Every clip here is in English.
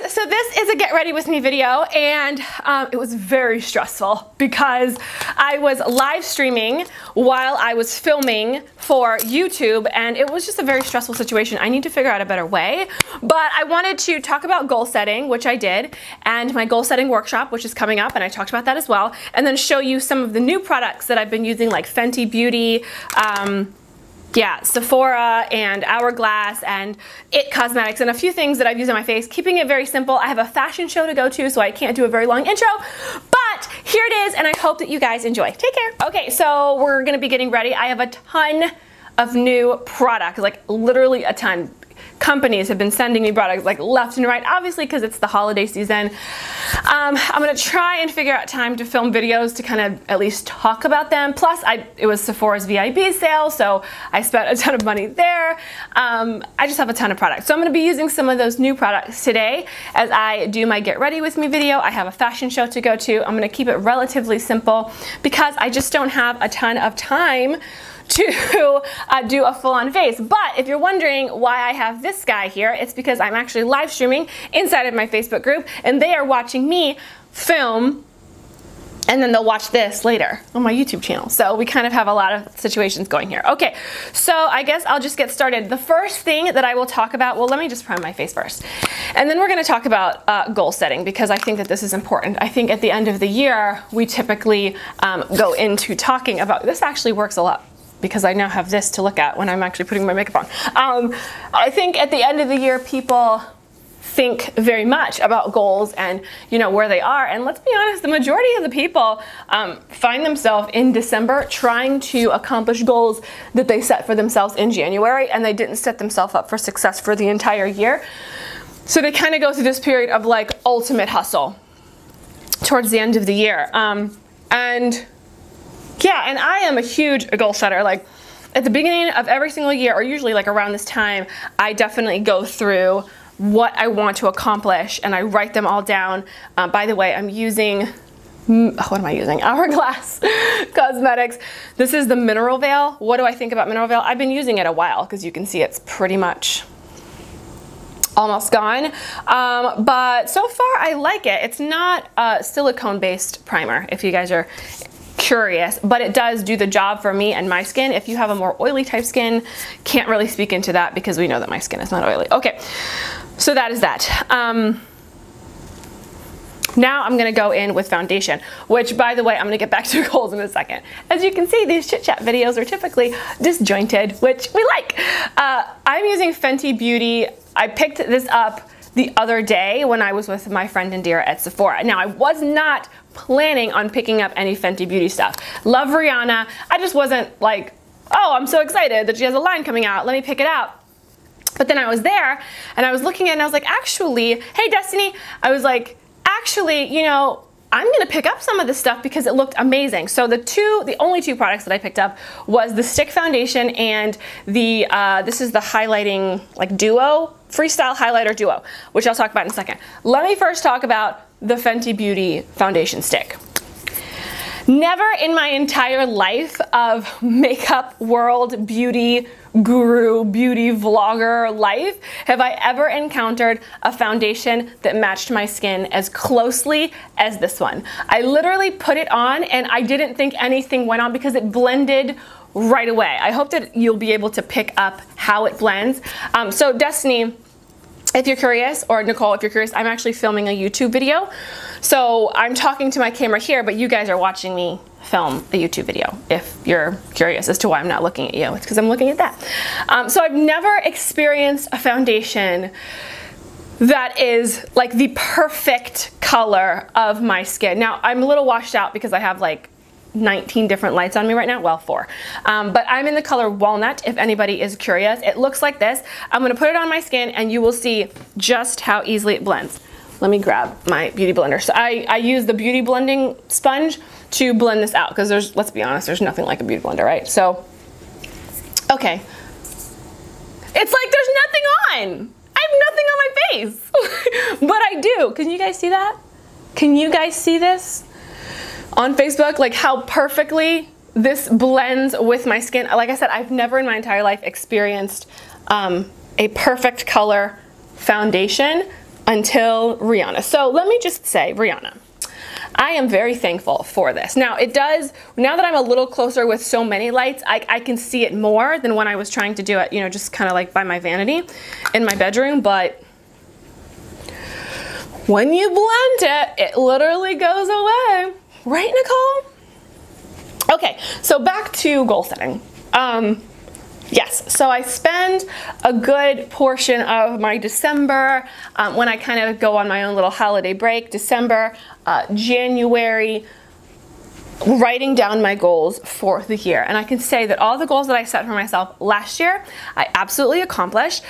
So this is a get ready with me video, and it was very stressful because I was live streaming while I was filming for YouTube, and it was just a very stressful situation. I need to figure out a better way, but I wanted to talk about goal setting, which I did, and my goal setting workshop, which is coming up, and I talked about that as well, and then show you some of the new products that I've been using, like Fenty Beauty, yeah, Sephora and Hourglass and IT Cosmetics and a few things that I've used on my face, keeping it very simple. I have a fashion show to go to, so I can't do a very long intro, but here it is, and I hope that you guys enjoy. Take care. Okay, so we're gonna be getting ready. I have a ton of new products, like literally a ton. Companies have been sending me products like left and right, obviously because it's the holiday season. I'm gonna try and figure out time to film videos to kind of at least talk about them. Plus, it was Sephora's VIB sale, so I spent a ton of money there. I just have a ton of products. So I'm gonna be using some of those new products today as I do my get ready with me video. I have a fashion show to go to. I'm gonna keep it relatively simple because I just don't have a ton of time to do a full-on face. But if you're wondering why I have this guy here, it's because I'm actually live streaming inside of my Facebook group, and they are watching me film, and then they'll watch this later on my YouTube channel. So we kind of have a lot of situations going here. Okay, so I guess I'll just get started. The first thing that I will talk about, well, let me just prime my face first. And then we're gonna talk about goal setting, because I think that this is important. I think at the end of the year, we typically go into talking about, this actually works a lot, because I now have this to look at when I'm actually putting my makeup on. I think at the end of the year, people think very much about goals and where they are. And let's be honest, the majority of the people find themselves in December trying to accomplish goals that they set for themselves in January, and they didn't set themselves up for success for the entire year. So they kind of go through this period of like ultimate hustle towards the end of the year. Yeah, and I am a huge goal setter. Like at the beginning of every single year, or usually like around this time, I definitely go through what I want to accomplish and I write them all down. By the way, I'm using, what am I using? Hourglass Cosmetics. This is the Mineral Veil. What do I think about Mineral Veil? I've been using it a while because you can see it's pretty much almost gone, but so far I like it. It's not a silicone-based primer, if you guys are curious, but it does do the job for me and my skin. If you have a more oily type skin, can't really speak into that because we know that my skin is not oily. Okay, so that is that. Now I'm gonna go in with foundation, which, by the way, I'm gonna get back to goals in a second. As you can see, these chit chat videos are typically disjointed, which we like. I'm using Fenty Beauty. I picked this up the other day when I was with my friend Indira at Sephora. Now, I was not planning on picking up any Fenty Beauty stuff. Love Rihanna. I just wasn't like, oh, I'm so excited that she has a line coming out. Let me pick it out. But then I was there and I was looking at it and I was like, actually, hey Destiny, I was like, actually, I'm gonna pick up some of this stuff because it looked amazing. So the only two products that I picked up was the stick foundation and the, this is the highlighting like duo, Freestyle Highlighter Duo, which I'll talk about in a second. Let me first talk about the Fenty Beauty foundation stick. Never in my entire life of makeup world, beauty guru, beauty vlogger life have I ever encountered a foundation that matched my skin as closely as this one. I literally put it on and I didn't think anything went on because it blended right away. I hope that you'll be able to pick up how it blends. So Destiny, if you're curious, or Nicole, if you're curious, I'm actually filming a YouTube video. So I'm talking to my camera here, but you guys are watching me film a YouTube video. If you're curious as to why I'm not looking at you, it's because I'm looking at that. So I've never experienced a foundation that is like the perfect color of my skin. Now, I'm a little washed out because I have like 19 different lights on me right now, well, 4. But I'm in the color Walnut, if anybody is curious. It looks like this. I'm gonna put it on my skin and you will see just how easily it blends. Let me grab my beauty blender. So I use the beauty blending sponge to blend this out because let's be honest, there's nothing like a beauty blender, right? So, okay. It's like there's nothing on. I have nothing on my face, but I do. Can you guys see that? Can you guys see this on Facebook? Like how perfectly this blends with my skin. Like I said, I've never in my entire life experienced a perfect color foundation until Rihanna. So let me just say, Rihanna, I am very thankful for this. Now it does, now that I'm a little closer with so many lights, I can see it more than when I was trying to do it, you know, just kind of like by my vanity in my bedroom. But when you blend it, it literally goes away. Right, Nicole? Okay, so back to goal setting. Yes, so I spend a good portion of my December, when I kind of go on my own little holiday break, December, January, writing down my goals for the year. And I can say that all the goals that I set for myself last year, I absolutely accomplished,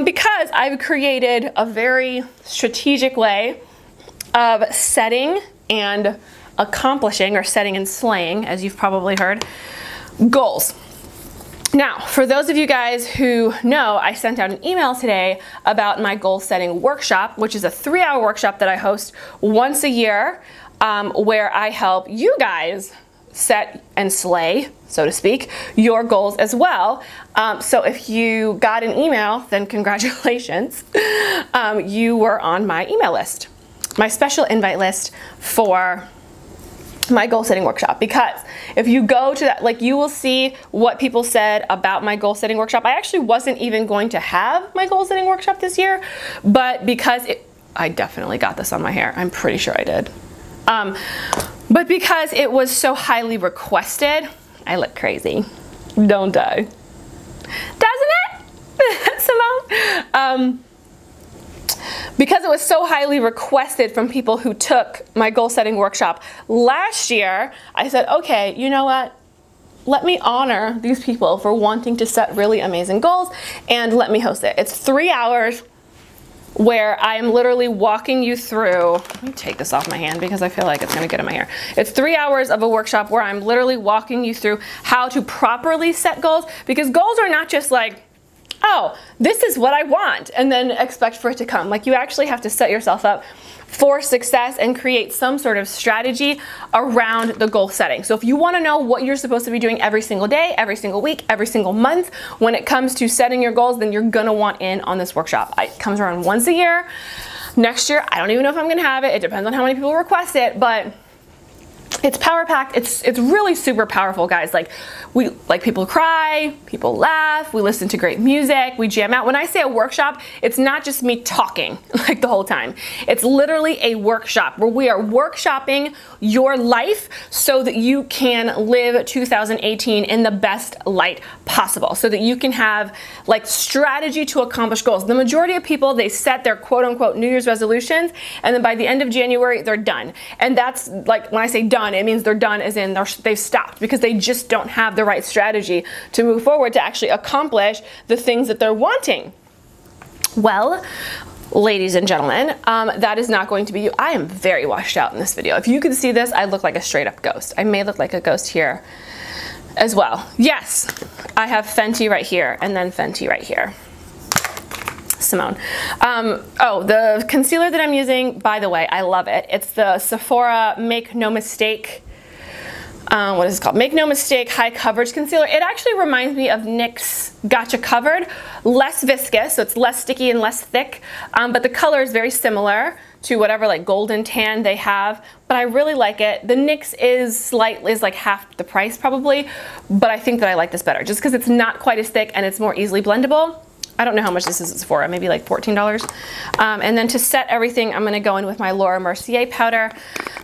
because I've created a very strategic way of setting and accomplishing, or setting and slaying, as you've probably heard, goals. Now, for those of you guys who know, I sent out an email today about my goal setting workshop, which is a 3-hour workshop that I host once a year, where I help you guys set and slay, so to speak, your goals as well. So if you got an email, then congratulations. You were on my email list, my special invite list for my goal setting workshop, because if you go to that, like, you will see what people said about my goal setting workshop. I actually wasn't even going to have my goal setting workshop this year, but because I definitely got this on my hair. I'm pretty sure I did. But because it was so highly requested, I look crazy, don't I? Doesn't it, Simone? Because it was so highly requested from people who took my goal setting workshop last year, I said, okay, you know what? Let me honor these people for wanting to set really amazing goals, and let me host it. It's 3 hours where I am literally walking you through, let me take this off my hand because I feel like it's gonna get in my hair. It's 3 hours of a workshop where I'm literally walking you through how to properly set goals, because goals are not just like, oh, this is what I want, and then expect for it to come. Like, you actually have to set yourself up for success and create some sort of strategy around the goal setting. So if you want to know what you're supposed to be doing every single day, every single week, every single month when it comes to setting your goals, then you're gonna want in on this workshop. It comes around once a year. Next year, I don't even know if I'm gonna have it. It depends on how many people request it, but it's power-packed. It's really super powerful, guys. Like, people cry, people laugh, we listen to great music, we jam out. When I say a workshop, it's not just me talking like the whole time. It's literally a workshop where we are workshopping your life so that you can live 2018 in the best light possible, so that you can have like strategy to accomplish goals. The majority of people, they set their quote-unquote New Year's resolutions, and then by the end of January, they're done. And that's, like, when I say done, it means they're done as in they've stopped, because they just don't have the right strategy to move forward to actually accomplish the things that they're wanting. Well, ladies and gentlemen, that is not going to be you. I am very washed out in this video. If you can see this, I look like a straight up ghost. I may look like a ghost here as well. Yes, I have Fenty right here and then Fenty right here. Simone. Oh, the concealer that I'm using, by the way, I love it. It's the Sephora Make No Mistake, what is it called? Make No Mistake High Coverage Concealer. It actually reminds me of NYX Gotcha Covered. Less viscous, so it's less sticky and less thick, but the color is very similar to whatever like golden tan they have, but I really like it. The NYX is like half the price probably, but I think that I like this better just because it's not quite as thick and it's more easily blendable. I don't know how much this is for, maybe like $14. And then to set everything, I'm gonna go in with my Laura Mercier powder.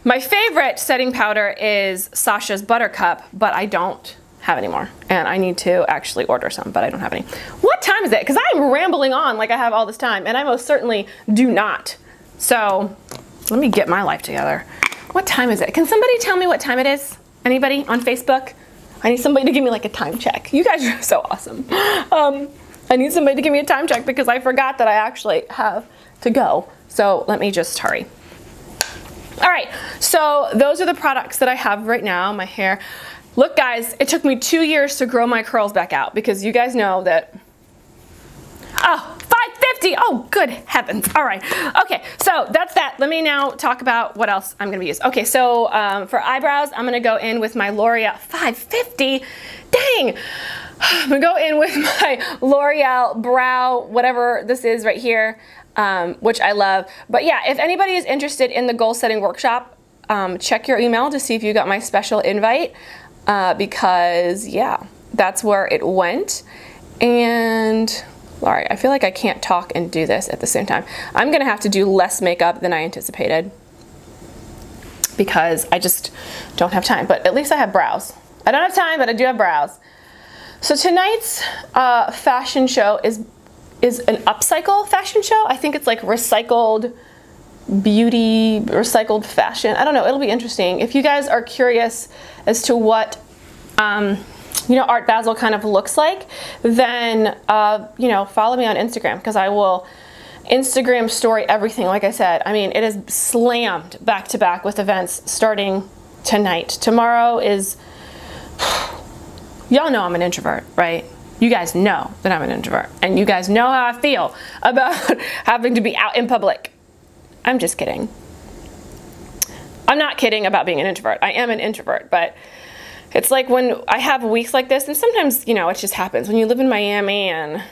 My favorite setting powder is Sacha's Buttercup, but I don't have any more. And I need to actually order some, but I don't have any. What time is it? Because I'm rambling on like I have all this time, and I most certainly do not. So let me get my life together. What time is it? Can somebody tell me what time it is? Anybody on Facebook? I need somebody to give me like a time check. You guys are so awesome. I need somebody to give me a time check because I forgot that I actually have to go. So let me just hurry. All right, so those are the products that I have right now, my hair. Look guys, it took me 2 years to grow my curls back out because you guys know that, oh, $5.50, oh good heavens. All right, okay, so that's that. Let me now talk about what else I'm gonna use. Okay, so for eyebrows, I'm gonna go in with my L'Oreal, $5.50, dang. I'm gonna go in with my L'Oreal Brow, whatever this is right here. which I love. But yeah, if anybody is interested in the goal setting workshop, check your email to see if you got my special invite, because yeah, that's where it went. And all right, I feel like I can't talk and do this at the same time. I'm gonna have to do less makeup than I anticipated because I just don't have time, but at least I have brows. I don't have time, but I do have brows. So tonight's fashion show is an upcycle fashion show. I think it's like recycled beauty, recycled fashion. I don't know, it'll be interesting. If you guys are curious as to what, you know, Art Basel kind of looks like, then, you know, follow me on Instagram, because I will Instagram story everything. Like I said, I mean, it is slammed back to back with events starting tonight. Tomorrow is, y'all know I'm an introvert, right? You guys know that I'm an introvert, and you guys know how I feel about having to be out in public. I'm just kidding. I'm not kidding about being an introvert. I am an introvert, but it's like when I have weeks like this, and sometimes, you know, it just happens when you live in Miami and,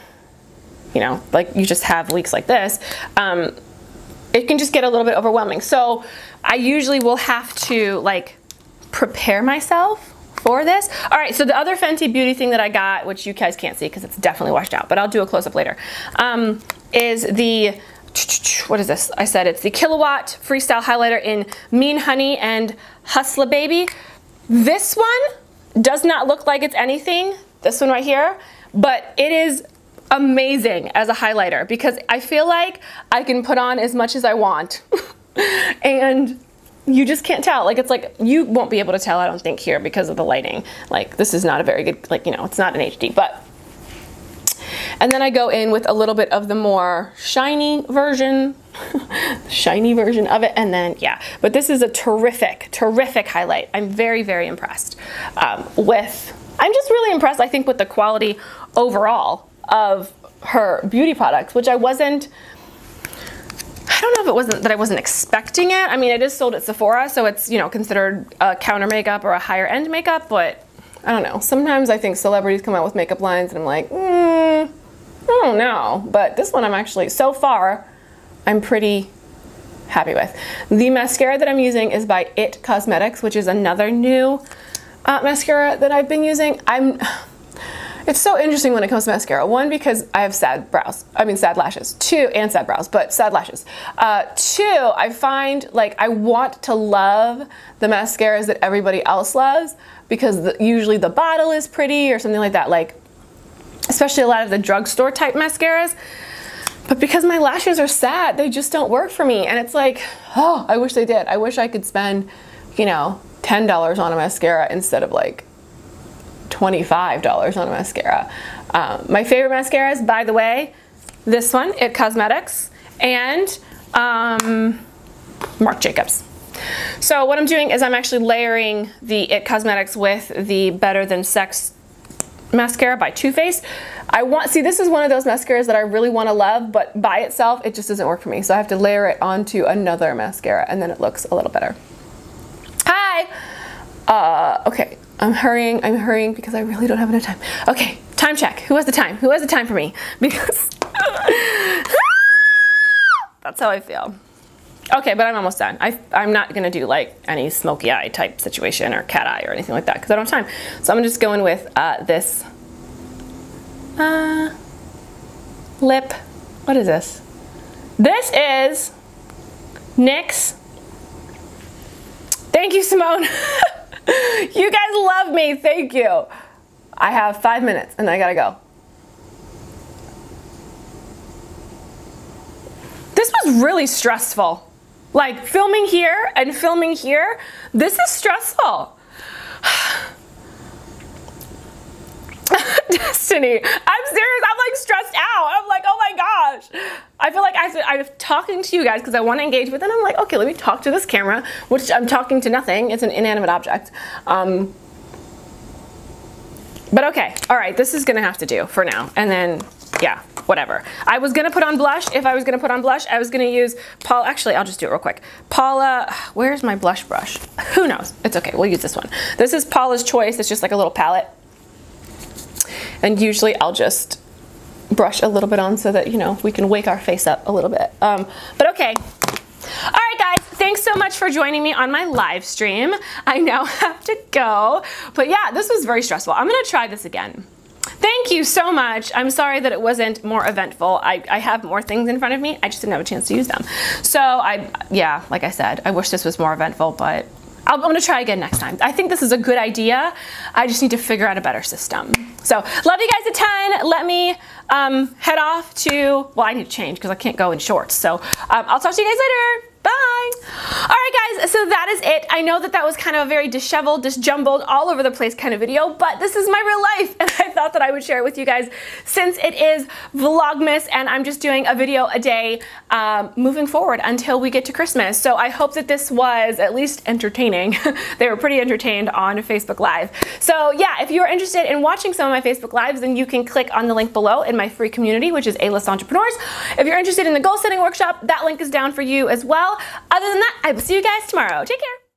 you know, like you just have weeks like this, it can just get a little bit overwhelming. So I usually will have to like prepare myself for this. All right, so the other Fenty Beauty thing that I got, which you guys can't see because it's definitely washed out, but I'll do a close-up later, is the, what is this? I said it's the Killawatt Freestyle Highlighter in Mean Honey and Hustla Baby. This one does not look like it's anything, this one right here, but it is amazing as a highlighter because I feel like I can put on as much as I want. And you just can't tell. Like, it's like, you won't be able to tell, I don't think, here because of the lighting. Like, this is not a very good, like, you know, it's not an HD, but. And then I go in with a little bit of the more shiny version, shiny version of it, and then, yeah. But this is a terrific, terrific highlight. I'm very, very impressed with, I'm just really impressed, I think, with the quality overall of her beauty products, which I wasn't, I don't know if it wasn't that I wasn't expecting it. I mean, it is sold at Sephora, so it's, you know, considered a counter makeup or a higher end makeup, but I don't know. Sometimes I think celebrities come out with makeup lines and I'm like, I don't know. But this one I'm actually, so far, I'm pretty happy with. The mascara that I'm using is by It Cosmetics, which is another new mascara that I've been using. It's so interesting when it comes to mascara. One, because I have sad brows. I mean, sad lashes. Two, and sad brows, but sad lashes. Two, I find like I want to love the mascaras that everybody else loves because usually the bottle is pretty or something like that. Like, especially a lot of the drugstore type mascaras. But because my lashes are sad, they just don't work for me. And it's like, oh, I wish they did. I wish I could spend, you know, $10 on a mascara instead of like $25 on a mascara. My favorite mascaras, by the way, this one, It Cosmetics, and Marc Jacobs. So what I'm doing is I'm actually layering the It Cosmetics with the Better Than Sex mascara by Too Faced. See, this is one of those mascaras that I really want to love, but by itself, it just doesn't work for me. So I have to layer it onto another mascara, and then it looks a little better. Hi! Okay. I'm hurrying because I really don't have enough time. Okay, time check. Who has the time? Who has the time for me? Because that's how I feel. Okay, but I'm almost done. I'm not gonna do like any smoky eye type situation or cat eye or anything like that because I don't have time. So I'm just going with this lip. What is this? This is NYX. Thank you, Simone. You guys love me, thank you. I have 5 minutes and I gotta go. This was really stressful. Like filming here and filming here, this is stressful. Destiny, I'm serious, I'm like stressed out. I'm like, oh my gosh. I feel like I'm talking to you guys because I want to engage, but then I'm like, okay, let me talk to this camera, which I'm talking to nothing. It's an inanimate object. But okay, all right, this is gonna have to do for now. And then, yeah, whatever. I was gonna put on blush. If I was gonna put on blush, I was gonna use actually, I'll just do it real quick. Paula, where's my blush brush? Who knows? It's okay, we'll use this one. This is Paula's Choice. It's just like a little palette. And usually I'll just brush a little bit on so that, you know, we can wake our face up a little bit. But okay. All right, guys, thanks so much for joining me on my live stream. I now have to go, but yeah, this was very stressful. I'm gonna try this again. Thank you so much. I'm sorry that it wasn't more eventful. I have more things in front of me. I just didn't have a chance to use them. So yeah, like I said, I wish this was more eventful, but I'm gonna try again next time. I think this is a good idea. I just need to figure out a better system. So love you guys a ton. Let me head off to, well, I need to change because I can't go in shorts. So I'll talk to you guys later. Bye. All right, guys, so that is it. I know that that was kind of a very disheveled, disjumbled, all over the place kind of video, but this is my real life, and I thought that I would share it with you guys since it is Vlogmas, and I'm just doing a video a day moving forward until we get to Christmas. So I hope that this was at least entertaining. They were pretty entertained on Facebook Live. So yeah, if you're interested in watching some of my Facebook Lives, then you can click on the link below in my free community, which is A-List Entrepreneurs. If you're interested in the goal setting workshop, that link is down for you as well. Other than that, I will see you guys tomorrow. Take care.